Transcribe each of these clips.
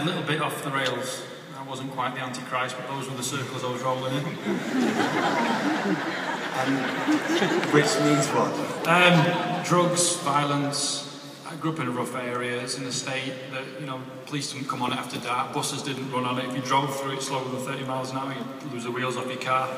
a little bit off the rails. I wasn't quite the Antichrist, but those were the circles I was rolling in. Which means what? Drugs, violence. I grew up in a rough area. It's in a state that, you know, police didn't come on it after dark, buses didn't run on it. If you drove through it slower than 30 miles an hour, you'd lose the wheels off your car.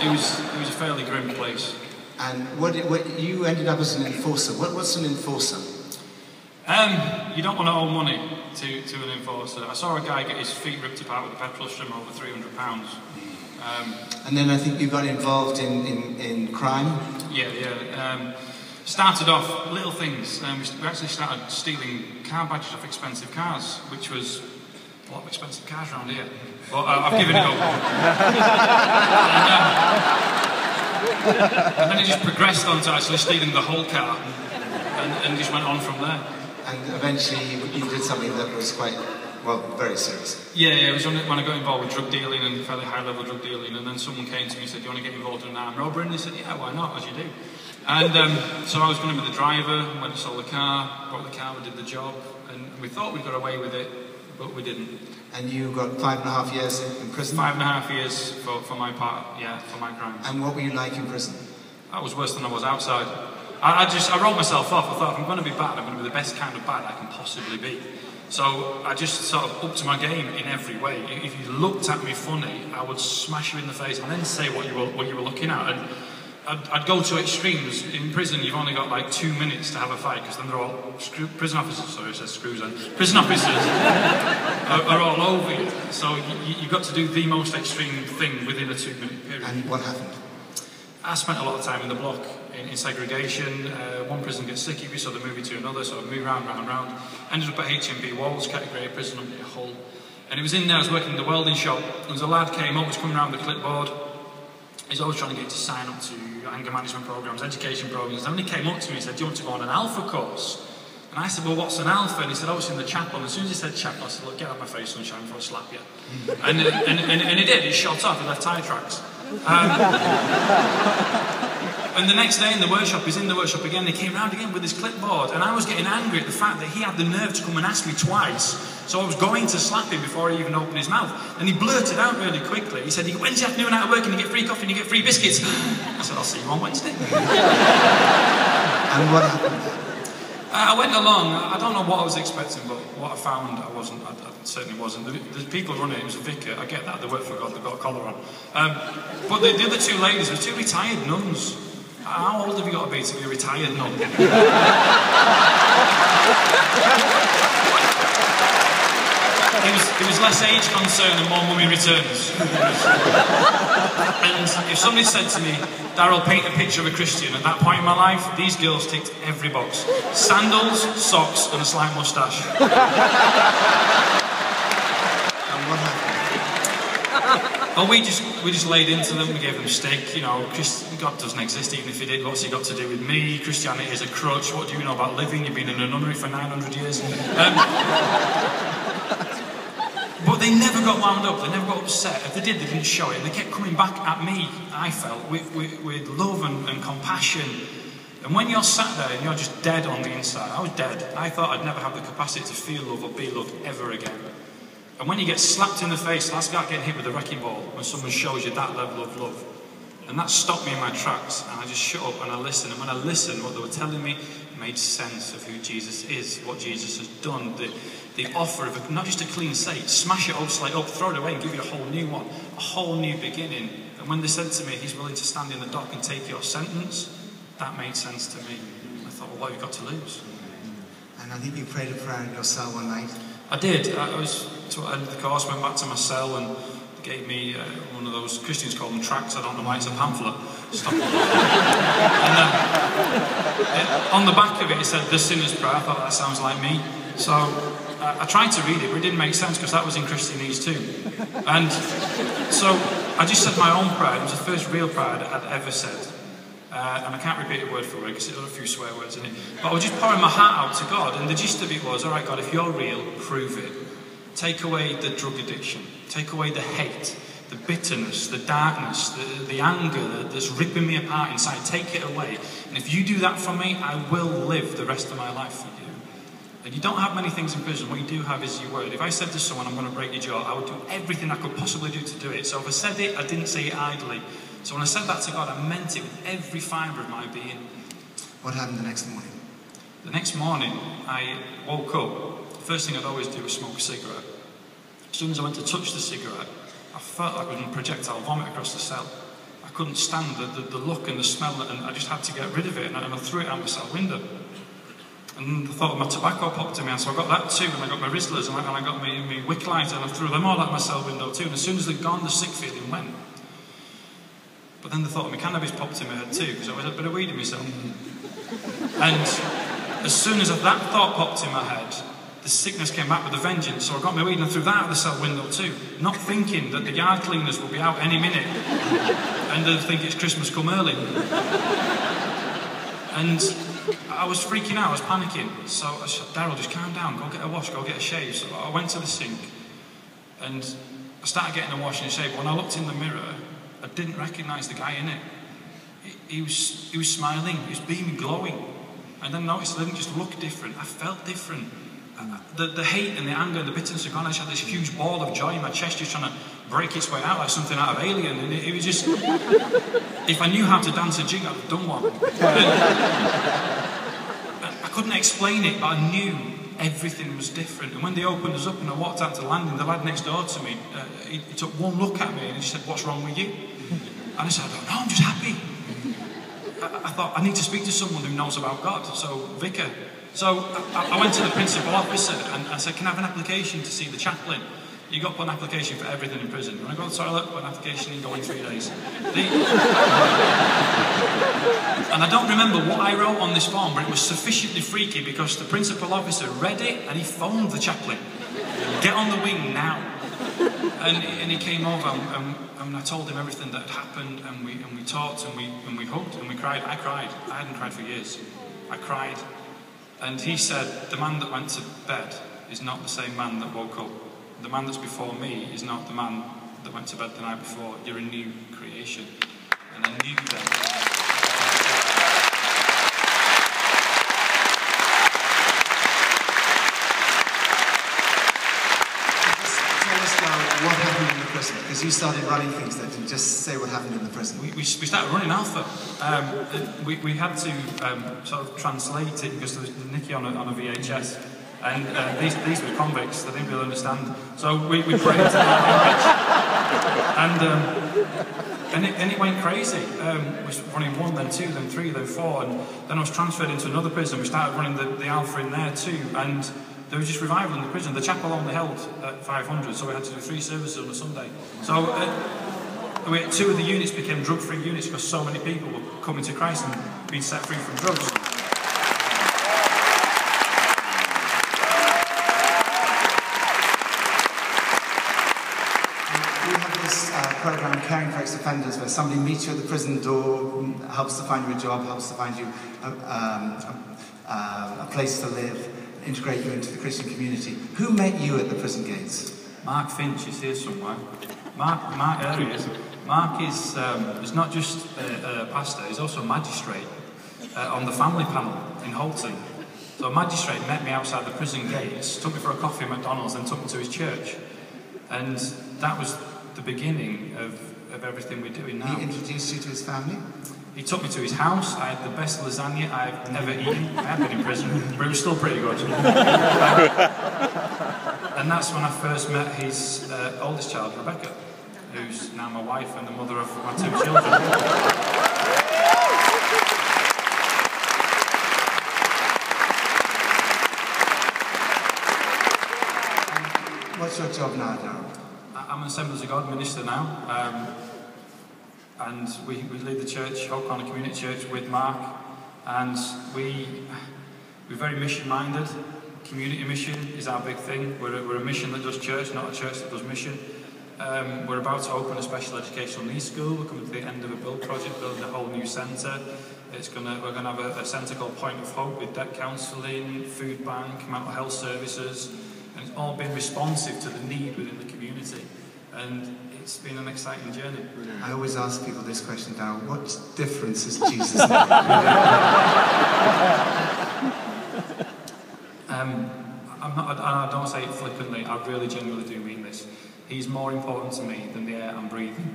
It was a fairly grim place. And what you ended up as an enforcer. What's an enforcer? You don't want to owe money to an enforcer. I saw a guy get his feet ripped apart with a petrol strimmer over £300. And then I think you got involved in crime? Yeah. Started off little things. We actually started stealing car badges off expensive cars, which was a lot of expensive cars around here. But I've given it up. And then it just progressed on to actually stealing the whole car, and just went on from there. And eventually you did something that was quite, well, very serious. Yeah, it was when I got involved with drug dealing and fairly high-level drug dealing, and then someone came to me and said, do you want to get involved in an armed robbery? And I said, yeah, why not, as you do. And so I was going to be the driver, went and sold the car, brought the car, we did the job, and we thought we got away with it, but we didn't. And you got 5.5 years in prison? 5.5 years for my part, yeah, for my crimes. And what were you like in prison? I was worse than I was outside. I wrote myself off. I thought, if I'm going to be bad, I'm going to be the best kind of bad I can possibly be. So I just sort of upped my game in every way. If you looked at me funny, I would smash you in the face and then say what you were looking at. And I'd go to extremes. In prison, you've only got like 2 minutes to have a fight, because then they're all prison officers. Sorry, I said screws. Then prison officers are all over you. So you've got to do the most extreme thing within a 2-minute period. And what happened? I spent a lot of time in the block, in segregation. One prison gets sick of you, so they move you to another, so I moved round. Ended up at HTB Walls, category A prison up near Hull. And it was in there, I was working in the welding shop. There was a lad came up, was coming around with a clipboard. He's always trying to get you to sign up to anger management programs, education programs. And then he came up to me and said, do you want to go on an alpha course? And I said, well, what's an alpha? And he said, oh, it's in the chapel. And as soon as he said chapel, I said, look, get out of my face, sunshine, before I slap you. And he did, he shot off, he left tyre tracks. And the next day in the workshop, he's in the workshop again, he came round again with his clipboard, and I was getting angry at the fact that he had the nerve to come and ask me twice, so I was going to slap him before he even opened his mouth. And he blurted out really quickly, he said, Wednesday afternoon out of work and you get free coffee and you get free biscuits. I said, I'll see you on Wednesday. And what happened? I went along, I don't know what I was expecting, but what I found, I certainly wasn't. The people running it was a vicar, I get that, they work for God, they've got a collar on. But the other two ladies were two retired nuns. How old have you got to be a retired nun? It was less age concern and more mummy returns. And if somebody said to me, Darrell, paint a picture of a Christian, at that point in my life, these girls ticked every box. Sandals, socks, and a slight moustache. And what happened? Oh, we just laid into them, we gave them steak, you know, God doesn't exist, even if he did, what's he got to do with me? Christianity is a crutch, what do you know about living? You've been in a nunnery for 900 years. But they never got wound up, they never got upset. If they did, they didn't show it. They kept coming back at me, I felt, with love and compassion. And when you're sat there and you're just dead on the inside, I was dead. I thought I'd never have the capacity to feel love or be loved ever again. And when you get slapped in the face, that's like getting hit with a wrecking ball when someone shows you that level of love. And that stopped me in my tracks, and I just shut up and I listened. And when I listened, what they were telling me made sense of who Jesus is, what Jesus has done, the offer of not just a clean slate, smash it old slate up, throw it away and give you a whole new one, a whole new beginning. And when they said to me, he's willing to stand in the dock and take your sentence, that made sense to me. I thought, well, what have you got to lose? And I think you prayed a prayer in your cell one night. I did. I was to the end of the course, went back to my cell and gave me one of those, Christians call them tracts, I don't know why, it's a pamphlet. And on the back of it said, the sinner's prayer. I thought that sounds like me. So I tried to read it, but it didn't make sense because that was in Christianese too. And so I just said my own prayer. It was the first real prayer that I'd ever said. And I can't repeat it word for word because there are a few swear words in it. But I was just pouring my heart out to God, and the gist of it was, all right, God, if you're real, prove it. Take away the drug addiction. Take away the hate, the bitterness, the darkness, the anger that's ripping me apart inside. Take it away. And if you do that for me, I will live the rest of my life for you. And you don't have many things in prison. What you do have is your word. If I said to someone, I'm going to break your jaw, I would do everything I could possibly do to do it. So if I said it, I didn't say it idly. So when I said that to God, I meant it with every fibre of my being. What happened the next morning? The next morning, I woke up. The first thing I'd always do was smoke a cigarette. As soon as I went to touch the cigarette, I felt like I was going to projectile vomit across the cell. I couldn't stand the look and the smell, and I just had to get rid of it, and I threw it out my cell window. And the thought of my tobacco popped in me, and so I got that too, and I got my Rizzlers, and I got my wick lighter, and I threw them all out my cell window too, and as soon as they'd gone, the sick feeling went. But then the thought of my cannabis popped in my head too, because I was a bit of weed in myself. And as soon as that thought popped in my head, the sickness came back with a vengeance, so I got my weed and threw that out the cell window too, not thinking that the yard cleaners will be out any minute, and they'll think it's Christmas come early. And I was freaking out, I was panicking, so I said, Darrell, just calm down, go get a wash, go get a shave. So I went to the sink, and I started getting a wash and a shave. When I looked in the mirror, I didn't recognise the guy in it. He was smiling, he was beaming, glowing. And then noticed I didn't just look different, I felt different. The hate and the anger and the bitterness had gone. I just had this huge ball of joy in my chest just trying to break its way out like something out of Alien. And it was just, if I knew how to dance a jig, I'd have done one. I couldn't explain it, but I knew everything was different. And when they opened us up and I walked out to the landing, the lad next door to me, he took one look at me and he said, "What's wrong with you?" And I said, "I don't know, I'm just happy." I thought, I need to speak to someone who knows about God, so vicar. So I went to the principal officer and I said, "Can I have an application to see the chaplain?" You got to put an application for everything in prison. When I go to the toilet, put an application in, go in 3 days. And I don't remember what I wrote on this form, but it was sufficiently freaky because the principal officer read it and he phoned the chaplain. "Get on the wing now." And he came over and I told him everything that had happened, and we talked and we hugged and we cried. I cried. I hadn't cried for years. I cried. And he said, "The man that went to bed is not the same man that woke up. The man that's before me is not the man that went to bed the night before. You're a new creation." And I knew then. What happened in the prison? Because you started running things there. Didn't just say what happened in the prison. We started running Alpha. We had to sort of translate it because there was Nicky on a VHS, and these were convicts. They didn't really understand. So we prayed to their language, and it went crazy. We was running 1, then 2, then 3, then 4, and then I was transferred into another prison. We started running the Alpha in there too, and there was just revival in the prison. The chapel only held 500, so we had to do 3 services on a Sunday. So 2 of the units became drug-free units because so many people were coming to Christ and being set free from drugs. We have this program, Caring for Ex-Offenders, where somebody meets you at the prison door, helps to find you a job, helps to find you a place to live, integrate you into the Christian community. Who met you at the prison gates? Mark Finch is here somewhere. Mark, there he is. Mark is not just a pastor, he's also a magistrate on the family panel in Holton. So a magistrate met me outside the prison gates, took me for a coffee at McDonald's, and took me to his church. And that was the beginning of everything we're doing now. He introduced you to his family? He took me to his house. I had the best lasagna I've ever eaten. I had been in prison, but it was still pretty good. And that's when I first met his oldest child, Rebecca, who's now my wife and the mother of my 2 children. What's your job now, Darrell? I'm an Assemblies of God minister now. And we lead the church, Hope Corner Community Church, with Mark, and we're very mission-minded. Community mission is our big thing. We're a mission that does church, not a church that does mission. We're about to open a special educational needs school. We're coming to the end of a build project, building a whole new centre. We're going to have a centre called Point of Hope with debt counselling, food bank, mental health services, and it's all been responsive to the need within the community. And it's been an exciting journey. I always ask people this question, Darrell: what difference has Jesus made? I don't say it flippantly, I really genuinely do mean this. He's more important to me than the air I'm breathing.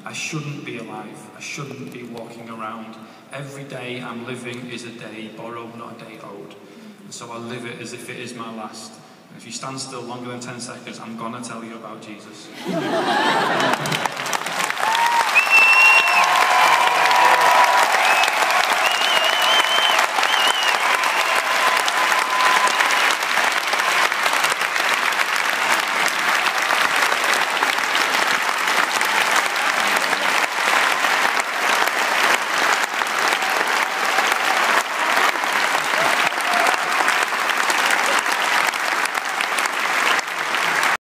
I shouldn't be alive. I shouldn't be walking around. Every day I'm living is a day borrowed, not a day owed. And so I live it as if it is my last. And if you stand still longer than 10 seconds, I'm going to tell you about Jesus.